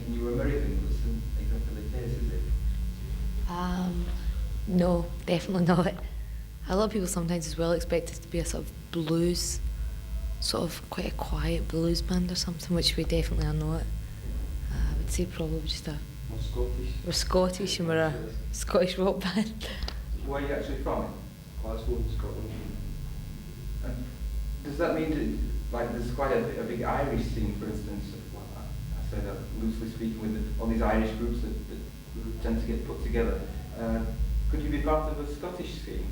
thinking you were American, but isn't exactly the case, is it? No, definitely not. A lot of people sometimes as well expect us to be a sort of blues, sort of quite a quiet blues band or something, which we definitely are not. I would say probably just a... More Scottish? We're Scottish and we're a Scottish rock band. Where are you actually from? Glasgow, Scotland. And does that mean that, like, there's quite a big Irish scene, for instance? Well, I say that loosely speaking, with all these Irish groups that tend to get put together. Could you be part of a Scottish scene?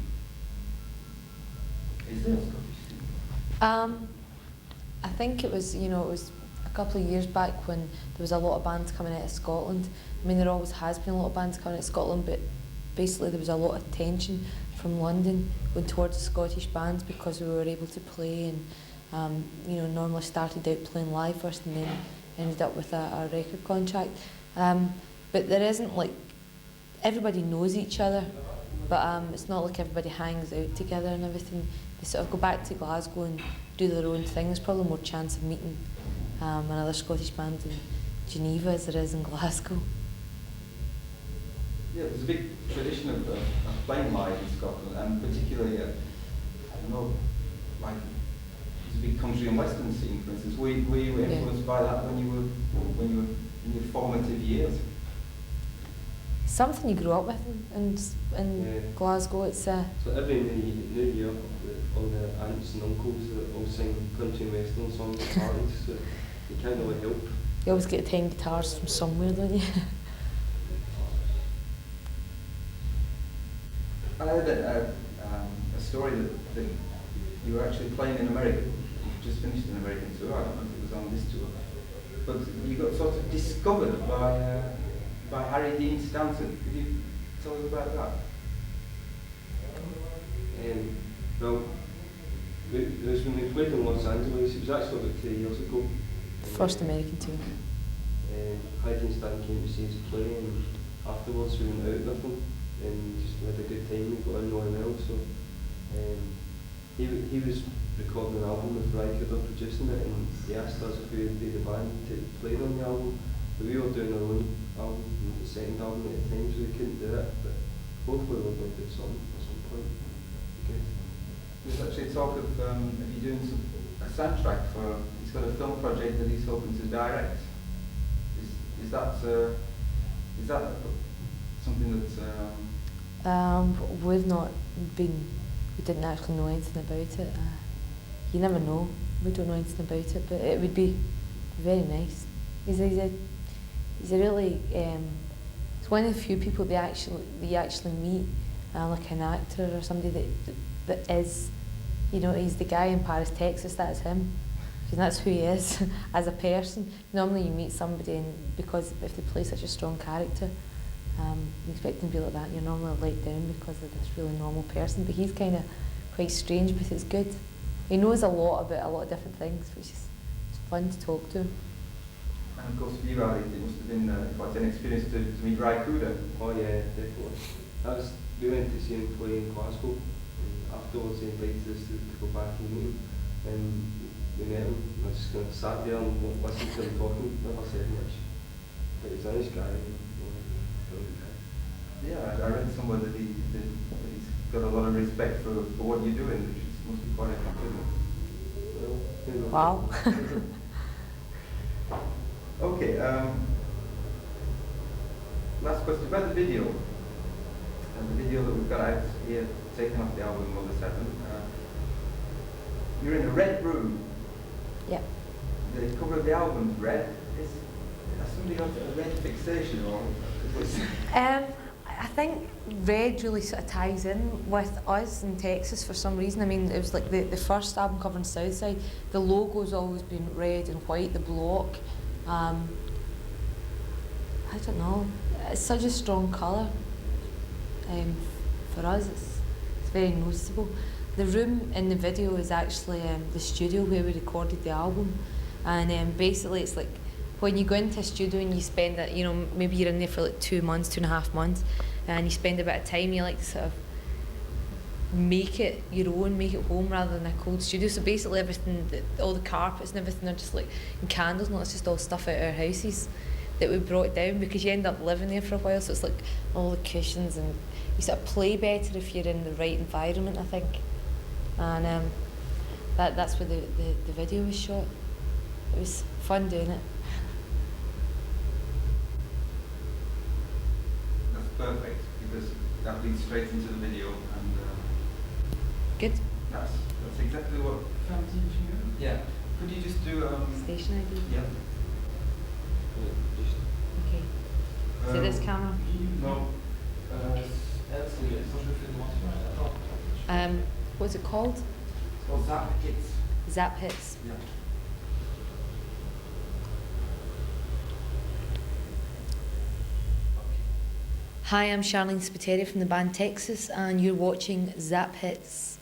Is there a Scottish scene? I think it was, it was a couple of years back when there was a lot of bands coming out of Scotland. I mean, there always has been a lot of bands coming out of Scotland, but basically there was a lot of tension from London going towards the Scottish bands because we were able to play and, normally started out playing live first and then ended up with a record contract. But there isn't, like, everybody knows each other, but it's not like everybody hangs out together and everything. They sort of go back to Glasgow and do their own thing. There's probably more chance of meeting another Scottish band in Geneva as there is in Glasgow. Yeah, there's a big tradition of playing live in Scotland, and particularly, like, there's a big country and western scene, for instance. Were you influenced by that when you were in your formative years? Something you grew up with in Glasgow. It's So every New Year, all the aunts and uncles that all sing country and western songs at parties, so you can't really help. You always get 10 guitars from somewhere, don't you? I heard a story that you were actually playing in America. You just finished an American tour. I don't know if it was on this tour, but you got sort of discovered by Harry Dean Stanton. Could you tell us about that? Well, it was when we played in Los Angeles. It was actually about 3 years ago. First American tour. Harry Dean Stanton came to see us play, and afterwards we went out with him and just had a good time. We got on really well. So he was recording an album with Ryker producing it, and he asked us if we would be the band to play on the album. But we were doing our own album, the second album at the time, so we couldn't do it. But hopefully we'll do it at some point. Okay. There's actually talk of you doing a soundtrack for. He's got a film project that he's hoping to direct. Is that something that? We've not been. We didn't actually know anything about it. You never know. We don't know anything about it, but it would be very nice. He's a really. He's one of the few people you actually meet, like an actor or somebody that is, he's the guy in Paris, Texas. That's him. And that's who he is as a person. Normally you meet somebody and because if they play such a strong character, you expect them to be like that. You're normally let down because of this really normal person. But he's kind of quite strange, but it's good. He knows a lot about a lot of different things, which is fun to talk to him. And of course for you, Ali, it must have been quite an experience to meet Ry Cooder. Oh yeah, definitely. We went to see him play in Glasgow, and afterwards he invited us to go back and meet him. And we met him. I was just kind of sat there and listened to him talking. Never said much. But he's a nice guy. Brilliant guy. Yeah, I read somewhere that he's got a lot of respect for what you're doing, which must be quite a compliment. Well, Wow. Okay. Last question about the video. The video that we've got out here, taken off the album Mother 7. You're in a red room. Yeah. The cover of the album's red. Has somebody got a red fixation or? I think red really sort of ties in with us in Texas for some reason. I mean, it was like the first album cover on Southside. The logo's always been red and white. The block. I don't know. It's such a strong colour. For us, it's very noticeable. The room in the video is actually the studio where we recorded the album, and basically it's like when you go into a studio and you spend it, maybe you're in there for like 2 months, 2.5 months, and you spend a bit of time, you like to sort of make it your own, make it home rather than a cold studio. So basically everything, all the carpets and everything are just like in candles, and it's just all stuff out of our houses. that we brought down, because you end up living there for a while, so it's like all the cushions, and you sort of play better if you're in the right environment, I think. And that's where the video was shot. It was fun doing it. That's perfect, because that leads straight into the video, and Good. that's exactly what. Yeah. Could you just do Station ID. Yeah. Just Okay. So this camera. No. What's it called? Or Zap Hits. Zap Hits. Yeah. Hi, I'm Charlene Spiteri from the band Texas, and you're watching Zap Hits.